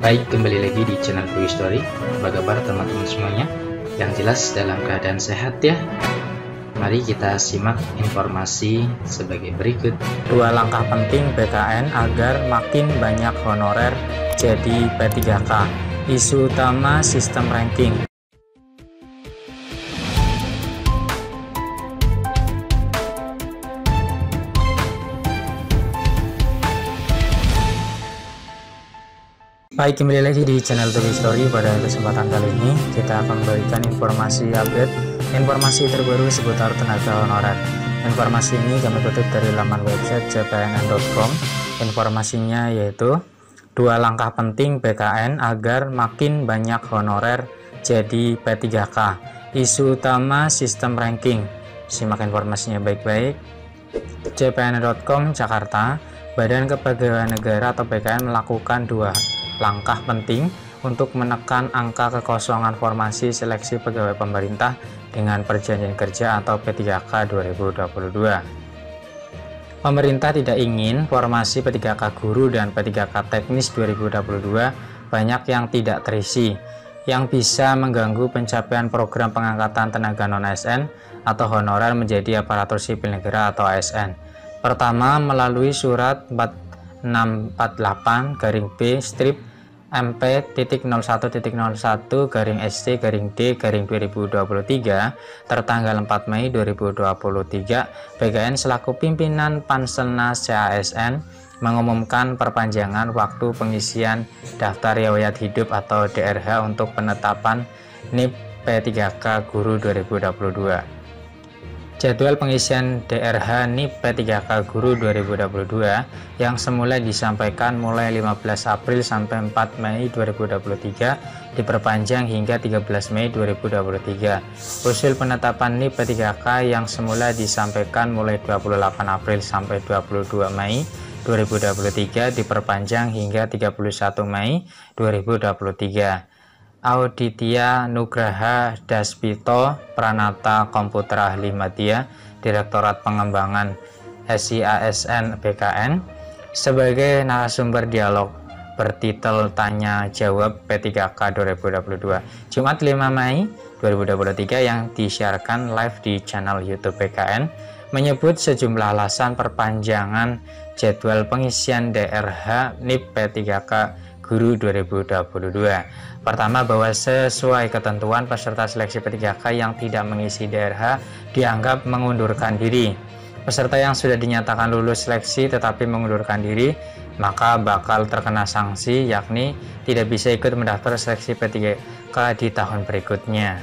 Baik, kembali lagi di channel Quick Story. Apa kabar teman-teman semuanya? Yang jelas dalam keadaan sehat ya. Mari kita simak informasi sebagai berikut. 2 langkah penting BKN agar makin banyak honorer jadi P3K. Isu utama sistem ranking. Baik, kembali lagi di channel Quick Story. Pada kesempatan kali ini kita akan memberikan informasi informasi terbaru seputar tenaga honorer. Informasi ini kami kutip dari laman website cpnn.com. Informasinya yaitu 2 langkah penting BKN agar makin banyak honorer jadi P3K. Isu utama sistem ranking. Simak informasinya baik-baik. cpnn.com Jakarta. Badan Kepegawaian Negara atau BKN melakukan 2 langkah penting untuk menekan angka kekosongan formasi seleksi pegawai pemerintah dengan perjanjian kerja atau P3K 2022. Pemerintah tidak ingin formasi P3K guru dan P3K teknis 2022 banyak yang tidak terisi, yang bisa mengganggu pencapaian program pengangkatan tenaga non-ASN atau honorer menjadi aparatur sipil negara atau ASN. Pertama, melalui surat 648-B strip MP.01.01-SC-D-2023 tertanggal 4 Mei 2023, BKN selaku pimpinan Panselnas CASN mengumumkan perpanjangan waktu pengisian daftar riwayat hidup atau DRH untuk penetapan NIP P3K Guru 2022. Jadwal pengisian DRH NIP P3K Guru 2022 yang semula disampaikan mulai 15 April sampai 4 Mei 2023 diperpanjang hingga 13 Mei 2023. Usul penetapan NIP P3K yang semula disampaikan mulai 28 April sampai 22 Mei 2023 diperpanjang hingga 31 Mei 2023. Auditya Nugraha Daspito Pranata Komputer Ahli Madya Direktorat Pengembangan SIASN BKN sebagai narasumber dialog bertitel Tanya Jawab P3K 2022 Jumat 5 Mei 2023 yang disiarkan live di channel YouTube BKN menyebut sejumlah alasan perpanjangan jadwal pengisian DRH NIP P3K Guru 2022. Pertama, bahwa sesuai ketentuan peserta seleksi P3K yang tidak mengisi DRH dianggap mengundurkan diri. Peserta yang sudah dinyatakan lulus seleksi tetapi mengundurkan diri maka bakal terkena sanksi, yakni tidak bisa ikut mendaftar seleksi P3K di tahun berikutnya.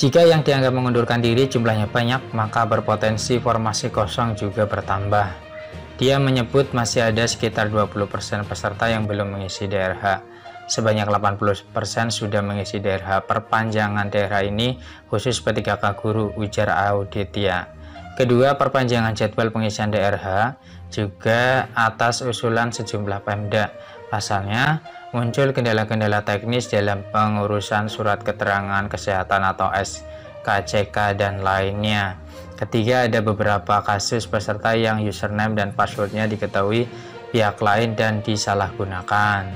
Jika yang dianggap mengundurkan diri jumlahnya banyak, maka berpotensi formasi kosong juga bertambah. Dia menyebut masih ada sekitar 20% peserta yang belum mengisi DRH. Sebanyak 80% sudah mengisi DRH. Perpanjangan DRH ini khusus P3K Guru, ujar Auditya. Kedua, perpanjangan jadwal pengisian DRH juga atas usulan sejumlah Pemda. Pasalnya, muncul kendala-kendala teknis dalam pengurusan surat keterangan kesehatan atau SKCK dan lainnya. Ketiga, ada beberapa kasus peserta yang username dan passwordnya diketahui pihak lain dan disalahgunakan.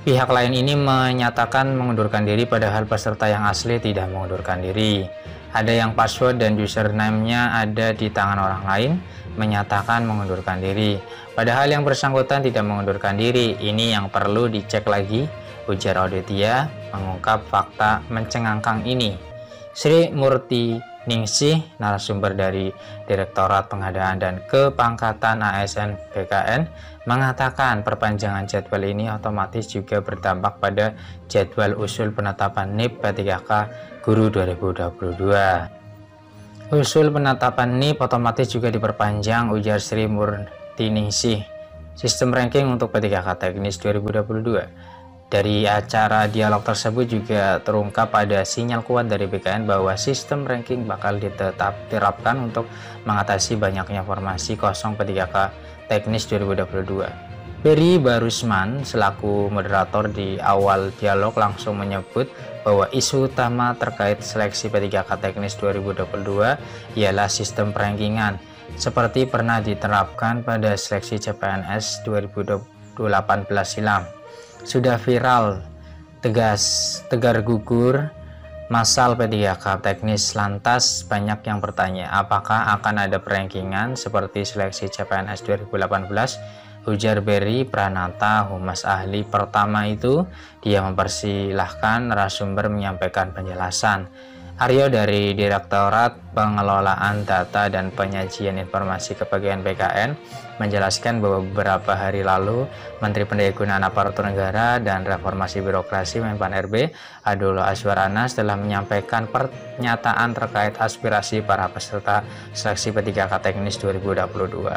Pihak lain ini menyatakan mengundurkan diri padahal peserta yang asli tidak mengundurkan diri. Ada yang password dan username-nya ada di tangan orang lain menyatakan mengundurkan diri. Padahal yang bersangkutan tidak mengundurkan diri. Ini yang perlu dicek lagi, ujar Auditya mengungkap fakta mencengangkan ini. Sri Murti Ningsih, narasumber dari Direktorat Pengadaan dan Kepangkatan ASN BKN, mengatakan perpanjangan jadwal ini otomatis juga berdampak pada jadwal usul penetapan NIP P3K Guru 2022. Usul penetapan NIP otomatis juga diperpanjang, ujar Sri Murti Ningsih. Sistem ranking untuk P3K teknis 2022. Dari acara dialog tersebut juga terungkap pada sinyal kuat dari BKN bahwa sistem ranking bakal diterapkan untuk mengatasi banyaknya formasi kosong P3K teknis 2022. Ferry Barusman selaku moderator di awal dialog langsung menyebut bahwa isu utama terkait seleksi P3K teknis 2022 ialah sistem perankingan seperti pernah diterapkan pada seleksi CPNS 2018 silam. Sudah viral, tegar gugur masal P3K teknis, lantas banyak yang bertanya apakah akan ada perankingan seperti seleksi CPNS 2018. Ujar Berry Pranata, humas ahli pertama itu. Dia mempersilahkan narasumber menyampaikan penjelasan. Aryo dari Direktorat Pengelolaan Data dan Penyajian Informasi Kepegawaian BKN menjelaskan bahwa beberapa hari lalu Menteri Pendayagunaan Aparatur Negara dan Reformasi Birokrasi Menpan RB Abdullah Azwar Anas telah menyampaikan pernyataan terkait aspirasi para peserta seleksi P3K Teknis 2022.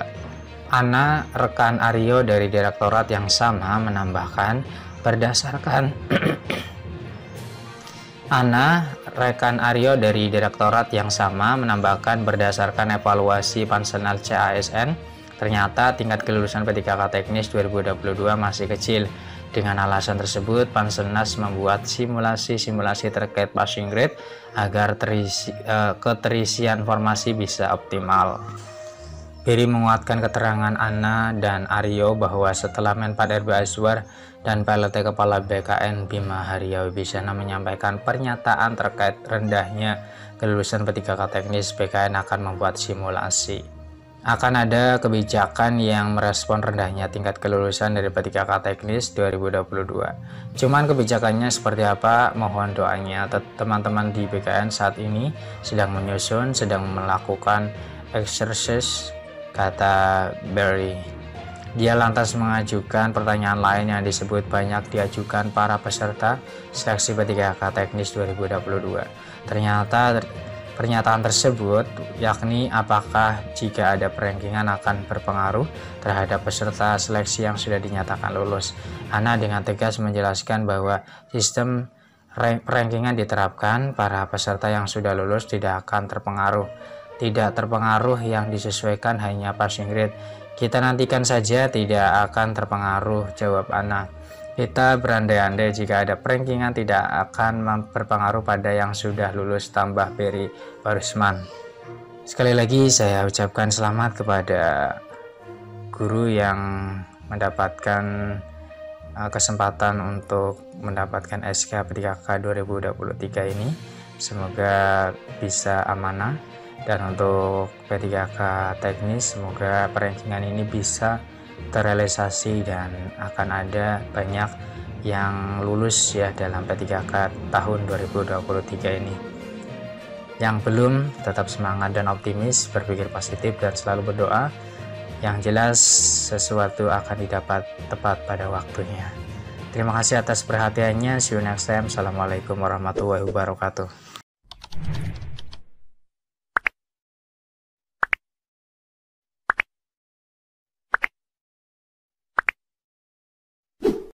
Ana, rekan Aryo dari direktorat yang sama, menambahkan berdasarkan rekan Aryo dari direktorat yang sama menambahkan berdasarkan evaluasi Panselnas CASN, ternyata tingkat kelulusan P3K Teknis 2022 masih kecil. Dengan alasan tersebut, Panselnas membuat simulasi-simulasi terkait passing grade agar keterisian formasi bisa optimal. Berry menguatkan keterangan Ana dan Aryo bahwa setelah Menpan RB Azwar dan PLT Kepala BKN Bima Hariawi Bisana menyampaikan pernyataan terkait rendahnya kelulusan P3K Teknis, BKN akan membuat simulasi. Akan ada kebijakan yang merespon rendahnya tingkat kelulusan dari P3K Teknis 2022. Cuman kebijakannya seperti apa, mohon doanya. Teman-teman di BKN saat ini sedang menyusun, sedang melakukan exercise, kata Berry. Dia lantas mengajukan pertanyaan lain yang disebut banyak diajukan para peserta seleksi P3K Teknis 2022. Ternyata pernyataan tersebut, yakni apakah jika ada perankingan akan berpengaruh terhadap peserta seleksi yang sudah dinyatakan lulus. Ana dengan tegas menjelaskan bahwa sistem perankingan diterapkan, para peserta yang sudah lulus tidak akan terpengaruh. Tidak terpengaruh, yang disesuaikan hanya passing grade. Kita nantikan saja, tidak akan terpengaruh, jawab Ana. Kita berandai-andai jika ada perankingan tidak akan berpengaruh pada yang sudah lulus, tambah Berry Barusman. Sekali lagi saya ucapkan selamat kepada guru yang mendapatkan kesempatan untuk mendapatkan SK P3K 2023 ini. Semoga bisa amanah. Dan untuk P3K Teknis, semoga perankingan ini bisa terrealisasi dan akan ada banyak yang lulus ya dalam P3K tahun 2023 ini. Yang belum, tetap semangat dan optimis, berpikir positif dan selalu berdoa. Yang jelas sesuatu akan didapat tepat pada waktunya. Terima kasih atas perhatiannya. See you next time. Assalamualaikum warahmatullahi wabarakatuh.